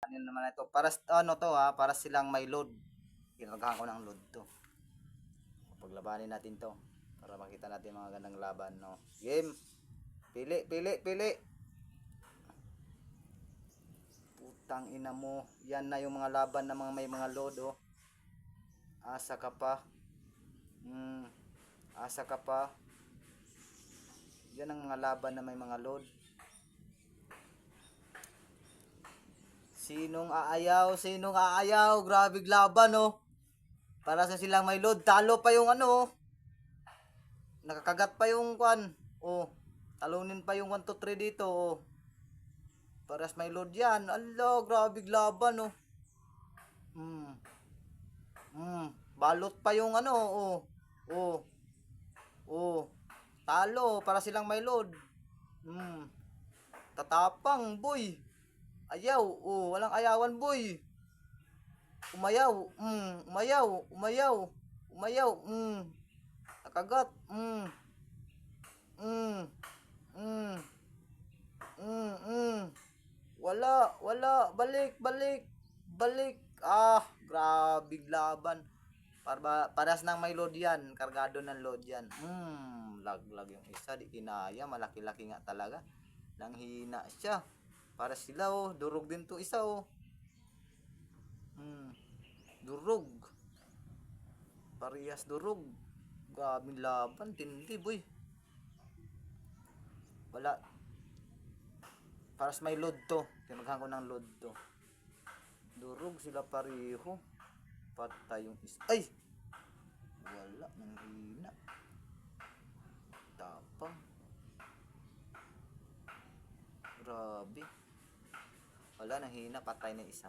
Ano naman ito? Para ano to ha, para silang may load. Ginagahan ko ng load to. Paglabanin natin to para makita natin mga gandang laban, no. Game. Pili, pili, pili. Putang ina mo. Yan na yung mga laban na mga may mga load, oh. Asa ka pa. Asa ka pa. Yan ang mga laban na may mga load. Sinong aayaw? Sinong aayaw? Grabe laban, oh. Para sa silang may load. Talo pa yung ano, oh. Nakakagat pa yung kwan. Oh. Talunin pa yung 1, 2, 3 dito, oh. Para sa may load yan. Ala, grabe laban, oh. Balot pa yung ano, oh. Oh. Oh. Talo para silang may load. Tatapang, boy. Ayaw, oh, walang ayawan, boy. Umayaw, umayaw, umayaw, umayaw, nakagat, wala, balik, balik, balik, grabe laban. Paras nang may load yan, kargado ng load yan. Laglag yung isa, di kinaya, malaki-laki nga talaga. Nang hina siya. Para sila, oh, durog din to isa, oh. Durog. Parehas durog. Grabing laban, tindi, boy. Wala. Paras may load to. Tinaghan ko ng load to. Durog sila pareho. Patay yung isa. Ay! Wala, nang hina. Tapang. Grabe. Wala, nang hina, patay na isa.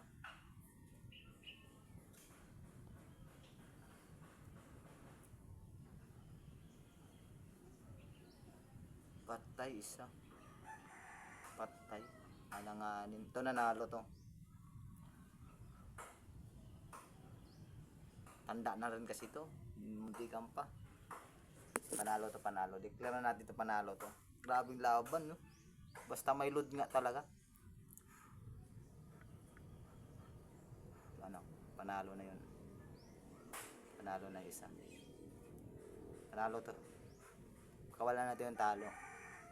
Patay isa. Patay. Alanganin. Ito nanalo to. Tanda na rin kasi to. Hindi kang pa. Panalo to, panalo. Declare na natin to, panalo to. Grabing laban, no? Basta may load nga talaga. Ano? Panalo na yun. Panalo na isa. Panalo to. Kawalan natin yung talo.